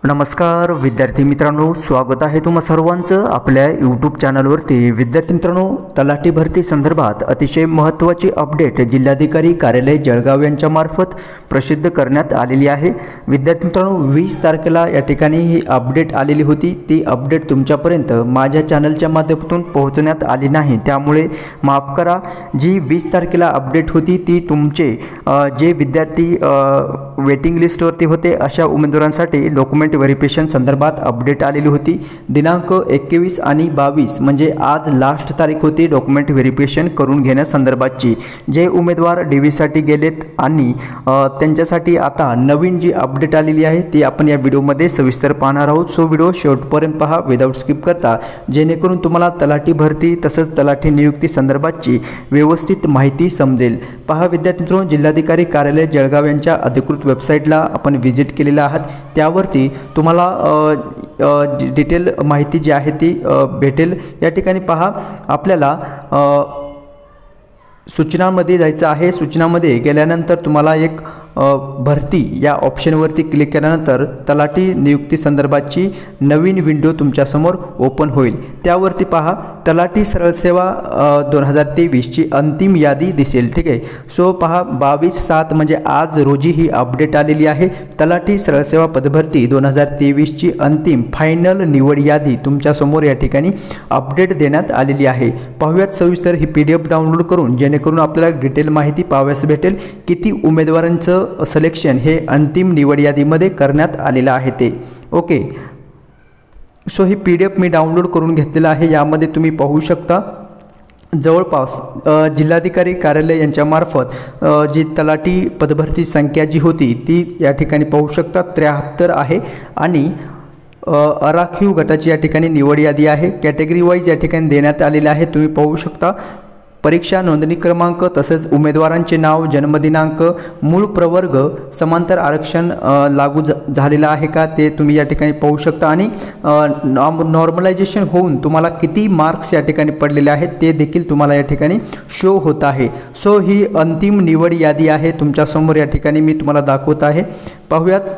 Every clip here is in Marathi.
नमस्कार विद्यार्थी मित्रांनो, स्वागत आहे तुम्हा सर्वांचं आपल्या यूट्यूब चॅनलवरती। विद्यार्थी मित्रांनो, तलाठी भरती संदर्भात अतिशय महत्त्वाची अपडेट जिल्हाधिकारी कार्यालय जळगाव यांच्या मार्फत प्रसिद्ध करण्यात आलेली आहे। विद्यार्थी मित्रांनो, 20 तारखेला या ठिकाणी ही अपडेट आलेली होती। ती अपडेट तुमच्यापर्यंत माझ्या चॅनलच्या माध्यमातून पोहोचण्यात आली नाही, त्यामुळे माफ करा। जी 20 तारखेला अपडेट होती ती तुमचे जे विद्यार्थी वेटिंग लिस्टवरती होते अशा उमेदवारांसाठी डॉक्युमेंट व्हेरिफिकेशन संदर्भात अपडेट आलेली होती। दिनांक 21 आणि 22 म्हणजे आज लास्ट तारीख होती डॉक्युमेंट व्हेरिफिकेशन करून घेण्यासंदर्भातची। जे उमेदवार डीव्ही साठी गेलेत आणि त्यांच्यासाठी आता नवीन जी अपडेट आलेली आहे ती आपण या व्हिडिओमध्ये सविस्तर पाहणार आहोत। सो व्हिडिओ शेवटपर्यंत पहा विदाउट स्किप करता, जेणेकरून तुम्हाला तलाठी भरती तसंच तलाठी नियुक्ती संदर्भातची व्यवस्थित माहिती समजेल। पहा विद्यार्थी मित्रांनो, जिल्हाधिकारी कार्यालय जळगाव यांच्या अधिकृत वेबसाईटला आपण व्हिजिट केलेला आहात। त्यावरती तुम्हाला डिटेल माहिती जी आहे ती भेटेल। या ठिकाणी पहा, आपल्याला सूचनांमध्ये जायचं आहे। सूचनांमध्ये गेल्यानंतर तुम्हाला एक भरती या ऑप्शनवरती क्लिक केल्यानंतर तलाठी नियुक्ती संदर्भातची नवीन विंडो तुमच्यासमोर ओपन होईल। त्यावरती पहा, तलाठी सरळ सेवा 2023 ची अंतिम यादी दिसेल। ठीक आहे। सो पहा, 22/7 म्हणजे आज रोजी ही अपडेट आलेली आहे। तलाठी सरळ सेवा पदभरती 2023 ची अंतिम फायनल निवड यादी तुमच्यासमोर या ठिकाणी अपडेट देण्यात आलेली आहे। पाहूयात सविस्तर ही PDF डाउनलोड करून, जेणेकरून आपल्याला डिटेल माहिती पाहावयास भेटेल किती उमेदवारांचं सिलेक्शन हे अंतिम निवड यादीमध्ये करण्यात आलेलं आहे ते। ओके, सो ही PDF मी डाउनलोड करून घेतलेला आहे। यामध्ये तुम्ही पाहू शकता जवळपास जिल्हाधिकारी कार्यालय यांच्या मार्फत जी तलाठी पदभरती संख्या जी होती ती या ठिकाणी पाहू शकता 73 आहे आणि आराखीव गटाची या ठिकाणी निवड यादी आहे। कॅटेगरी वाईज या ठिकाणी देण्यात आलेले आहे। तुम्ही पाहू शकता परीक्षा नोंदणी क्रमांक तसेच उमेदवारांचे नाव, जन्मदिनांक, मूळ प्रवर्ग, समांतर आरक्षण लागू झालेलं आहे का ते तुम्ही या ठिकाणी पाहू शकता आणि नॉर्मलायझेशन होऊन तुम्हाला किती मार्क्स या ठिकाणी पडलेले आहेत ते देखील तुम्हाला या ठिकाणी शो होत आहे। सो ही अंतिम निवड यादी आहे तुमच्यासमोर, या ठिकाणी मी तुम्हाला दाखवत आहे। पाहूयात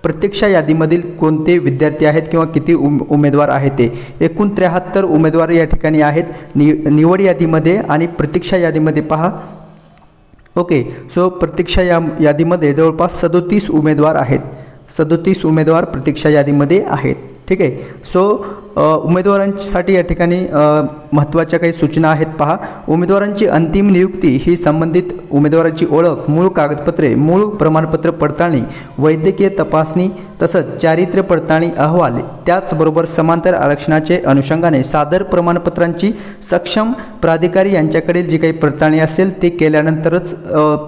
प्रत्यक्ष यादीमधील कोणते विद्यार्थी आहेत किंवा किती उमेदवार आहेत ते। एकूण 73 उमेदवार या ठिकाणी आहेत निवड यादीमध्ये आणि प्रतीक्षा यादीमध्ये पहा। ओके, सो प्रतीक्षा यादीमध्ये जवळपास 37 उमेदवार आहेत। 37 उमेदवार प्रतीक्षा यादीमध्ये आहेत। ठीक आहे। सो उमेदवारांसाठी या ठिकाणी महत्त्वाच्या काही सूचना आहेत। पहा, उमेदवारांची अंतिम नियुक्ती ही संबंधित उमेदवाराची ओळख, मूळ कागदपत्रे, मूळ प्रमाणपत्र पडताळणी, वैद्यकीय तपासणी तसंच चारित्र्य पडताळणी अहवाल, त्याचबरोबर समांतर आरक्षणाचे अनुषंगाने सादर प्रमाणपत्रांची सक्षम प्राधिकारी यांच्याकडे जी काही पडताळणी असेल ते केल्यानंतरच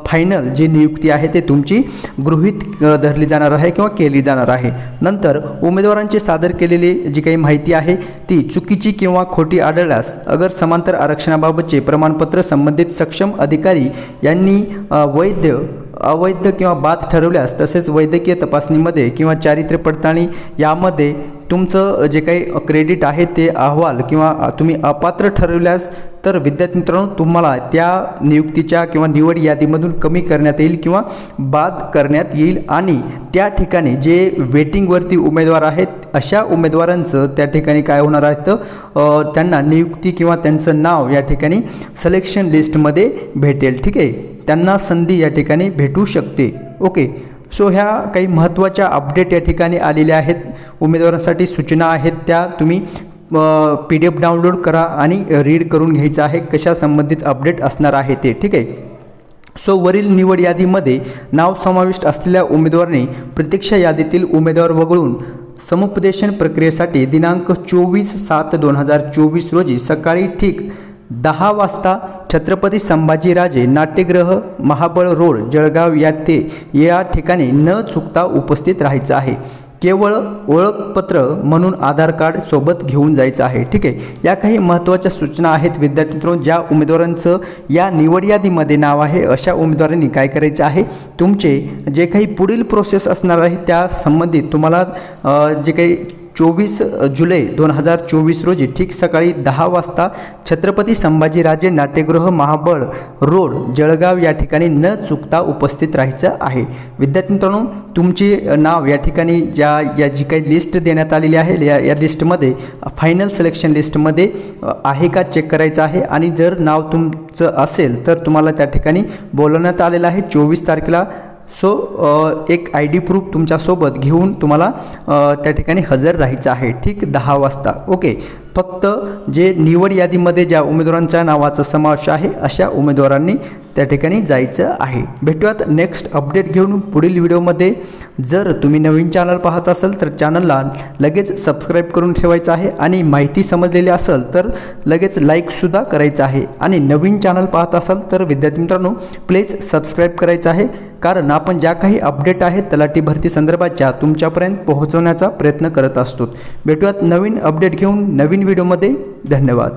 फायनल जी नियुक्ती आहे ते तुमची गृहीत धरली जाणार आहे किंवा केली जाणार आहे। नंतर उमेदवारांची सादर केलेली जी काही माहिती आहे ती चुकीची किंवा खोटी आढळल्यास अगर समांतर आरक्षणाबाबतचे प्रमाणपत्र संबंधित सक्षम अधिकारी यांनी वैध, अवैध किंवा बाद ठरवल्यास, तसेच वैद्यकीय तपासणीमध्ये किंवा चारित्र्य पडताळणी यामध्ये तुमचं जे काही क्रेडिट आहे ते अहवाल किंवा तुम्ही अपात्र ठरवल्यास तर विद्यार्थी मित्रांनो तुम्हाला त्या नियुक्तीच्या किंवा निवड यादीमधून कमी करण्यात येईल किंवा बाद करण्यात येईल आणि त्या ठिकाणी जे वेटिंगवरती उमेदवार आहेत अशा उमेदवारांचं त्या ठिकाणी काय होणार आहे तर त्यांना नियुक्ती किंवा त्यांचं नाव या ठिकाणी सिलेक्शन लिस्टमध्ये भेटेल। ठीक आहे, त्यांना संधी या ठिकाणी भेटू शकते। ओके, सो ह्या काही महत्त्वाच्या अपडेट या ठिकाणी आलेल्या आहेत। उमेदवारांसाठी सूचना आहेत त्या तुम्ही PDF डाउनलोड करा आणि रीड करून घ्यायचं आहे कशा संबंधित अपडेट असणार आहे ते। ठीक आहे। सो वरील निवड यादीमध्ये नाव समाविष्ट असलेल्या उमेदवारांनी प्रतीक्षा यादीतील उमेदवार वगळून समुपदेशन प्रक्रियेसाठी दिनांक 24/7/2024 रोजी सकाळी ठीक 10 वाजता छत्रपती संभाजीराजे नाट्यगृह, महाबळ रोड, जळगाव या ठिकाणी न चुकता उपस्थित राहायचं आहे। केवळ ओळखपत्र म्हणून आधार कार्ड सोबत घेऊन जायचं आहे। ठीक आहे। या काही महत्त्वाच्या सूचना आहेत विद्यार्थी मित्रांनो। ज्या उमेदवारांचं या निवड यादीमध्ये नाव आहे अशा उमेदवारांनी काय करायचं आहे, तुमचे जे काही पुढील प्रोसेस असणार आहे त्या संबंधित तुम्हाला जे काही 24 जुलै 2024 रोजी ठीक सकाळी 10 वाजता छत्रपती संभाजीराजे नाट्यगृह महाबळ रोड जळगाव या ठिकाणी न चुकता उपस्थित राहायचं आहे। विद्यार्थी मित्रांनो, तुमचे नाव या ठिकाणी या जी काही लिस्ट देण्यात आलेली आहे या लिस्टमध्ये फायनल सिलेक्शन लिस्टमध्ये आहे का चेक करायचं आहे आणि जर नाव तुमचं असेल तर तुम्हाला त्या ठिकाणी बोलवण्यात आलेलं आहे 24 तारखेला। सो एक ID प्रूफ तुमच्यासोबत घेऊन तुम्हाला त्या ठिकाणी हजर राहायचं आहे ठीक 10 वाजता। ओके, फक्त जे निवड यादीमध्ये ज्या उमेदवारांच्या नावाचा समावेश आहे अशा उमेदवारांनी त्या ठिकाणी जायचं आहे। भेटूयात नेक्स्ट अपडेट घेऊन पुढील व्हिडिओमध्ये। जर तुम्ही नवीन चॅनल पाहत असाल तर चॅनलला लगेच सबस्क्राईब करून ठेवायचं आहे आणि माहिती समजलेली असेल तर लगेच लाईकसुद्धा करायचं आहे आणि नवीन चॅनल पाहत असाल तर विद्यार्थी मित्रांनो प्लीज सबस्क्राईब करायचं आहे, कारण आपण ज्या काही अपडेट आहेत तलाठी भरती संदर्भाच्या तुमच्यापर्यंत पोहोचवण्याचा प्रयत्न करत असतो। भेटूयात नवीन अपडेट घेऊन नवीन व्हिडिओमध्ये। धन्यवाद।